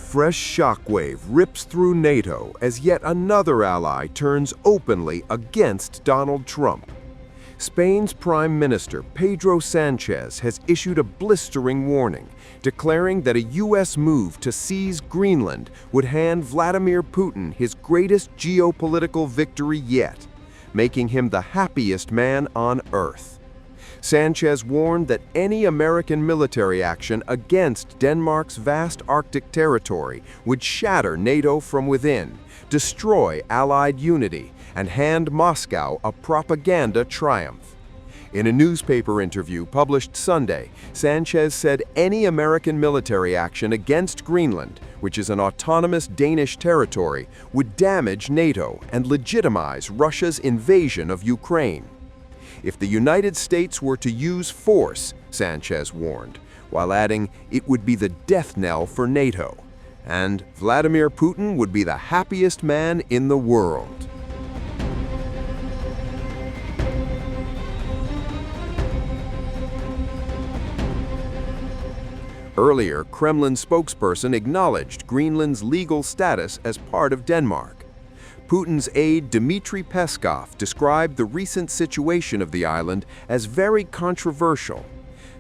fresh shockwave rips through NATO as yet another ally turns openly against Donald Trump. Spain's Prime Minister Pedro Sánchez has issued a blistering warning, declaring that a US move to seize Greenland would hand Vladimir Putin his greatest geopolitical victory yet, making him the happiest man on Earth. Sánchez warned that any American military action against Denmark's vast Arctic territory would shatter NATO from within, destroy Allied unity, and hand Moscow a propaganda triumph. In a newspaper interview published Sunday, Sánchez said any American military action against Greenland, which is an autonomous Danish territory, would damage NATO and legitimize Russia's invasion of Ukraine. If the United States were to use force, Sánchez warned, while adding it would be the death knell for NATO, and Vladimir Putin would be the happiest man in the world. Earlier, Kremlin spokesperson acknowledged Greenland's legal status as part of Denmark. Putin's aide Dmitry Peskov described the recent situation of the island as very controversial.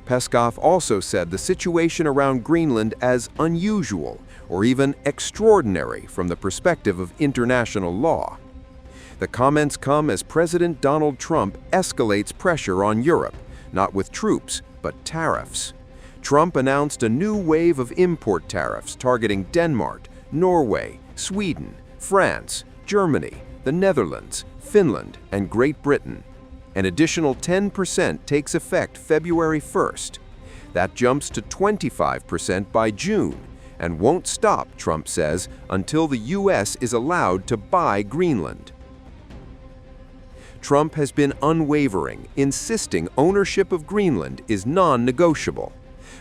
Peskov also said the situation around Greenland as unusual or even extraordinary from the perspective of international law. The comments come as President Donald Trump escalates pressure on Europe, not with troops, but tariffs. Trump announced a new wave of import tariffs targeting Denmark, Norway, Sweden, France, Germany, the Netherlands, Finland, and Great Britain. An additional 10% takes effect February 1st. That jumps to 25% by June and won't stop, Trump says, until the US is allowed to buy Greenland. Trump has been unwavering, insisting ownership of Greenland is non-negotiable.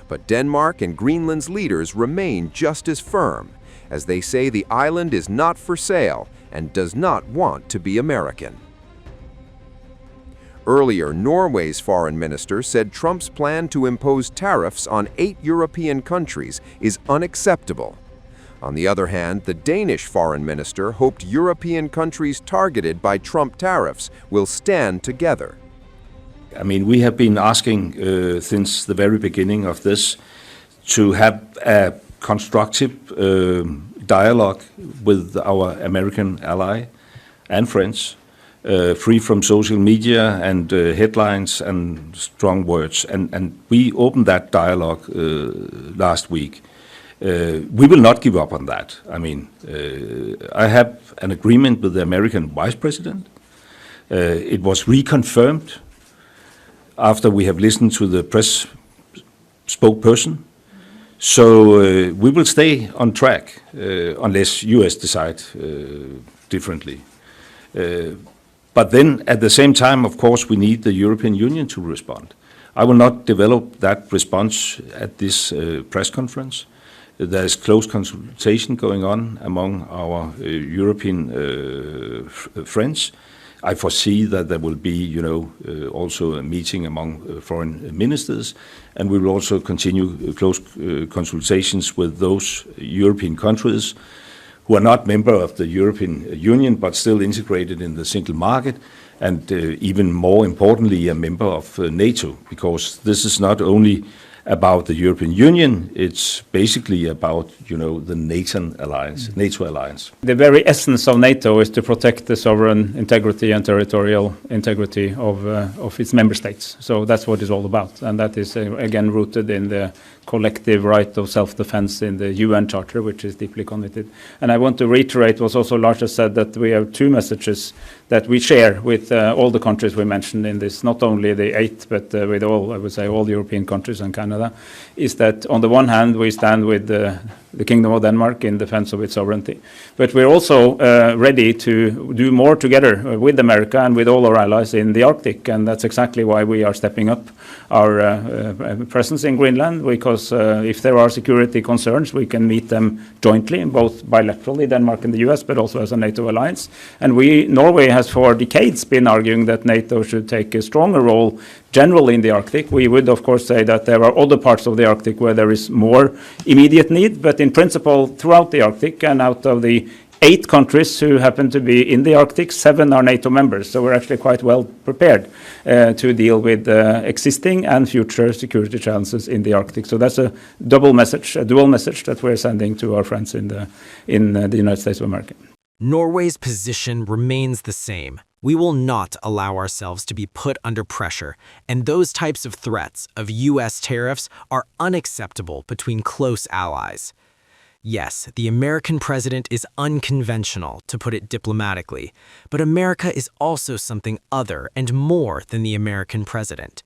But Denmark and Greenland's leaders remain just as firm, as they say the island is not for sale and does not want to be American. Earlier, Norway's foreign minister said Trump's plan to impose tariffs on 8 European countries is unacceptable. On the other hand, the Danish foreign minister hoped European countries targeted by Trump tariffs will stand together. I mean, we have been asking since the very beginning of this to have a constructive dialogue with our American ally and friends, free from social media and headlines and strong words. And we opened that dialogue last week. We will not give up on that. I mean, I have an agreement with the American Vice President. It was reconfirmed after we have listened to the press spokesperson. So we will stay on track unless US decide differently. But then at the same time, of course, we need the European Union to respond. I will not develop that response at this press conference. There is close consultation going on among our European friends. I foresee that there will be, also a meeting among foreign ministers, and we will also continue close consultations with those European countries who are not members of the European Union but still integrated in the single market, and even more importantly, a member of NATO, because this is not only about the European Union, it's basically about, the NATO alliance. The very essence of NATO is to protect the sovereign integrity and territorial integrity of its member states. So that's what it's all about, and that is again rooted in the collective right of self-defense in the UN Charter, which is deeply committed. And I want to reiterate what also Lars has said, that we have two messages that we share with all the countries we mentioned in this, not only the 8, but with all, I would say, all the European countries and Canada, is that on the one hand, we stand with the Kingdom of Denmark in defense of its sovereignty. But we're also ready to do more together with America and with all our allies in the Arctic, and that's exactly why we are stepping up our presence in Greenland, because if there are security concerns, we can meet them jointly, both bilaterally, Denmark and the US, but also as a NATO alliance. And Norway has for decades been arguing that NATO should take a stronger role generally in the Arctic. We would, of course, say that there are other parts of the Arctic where there is more immediate need, but in principle, throughout the Arctic, and out of the 8 countries who happen to be in the Arctic, 7 are NATO members. So we're actually quite well prepared to deal with existing and future security challenges in the Arctic. So that's a dual message that we're sending to our friends in the United States of America. Norway's position remains the same. We will not allow ourselves to be put under pressure, and those types of threats of US tariffs are unacceptable between close allies. Yes, the American president is unconventional, to put it diplomatically, but America is also something other and more than the American president.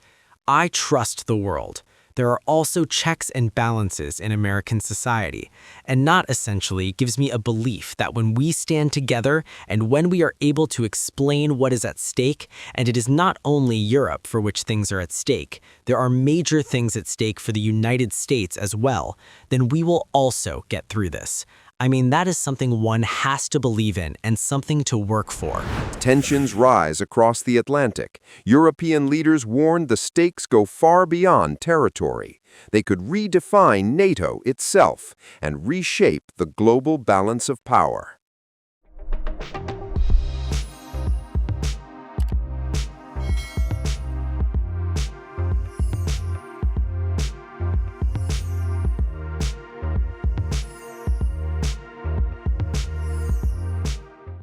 I trust the world. There are also checks and balances in American society, and not essentially gives me a belief that when we stand together and when we are able to explain what is at stake, and it is not only Europe for which things are at stake, there are major things at stake for the United States as well, then we will also get through this. I mean, that is something one has to believe in and something to work for. Tensions rise across the Atlantic. European leaders warned the stakes go far beyond territory. They could redefine NATO itself and reshape the global balance of power.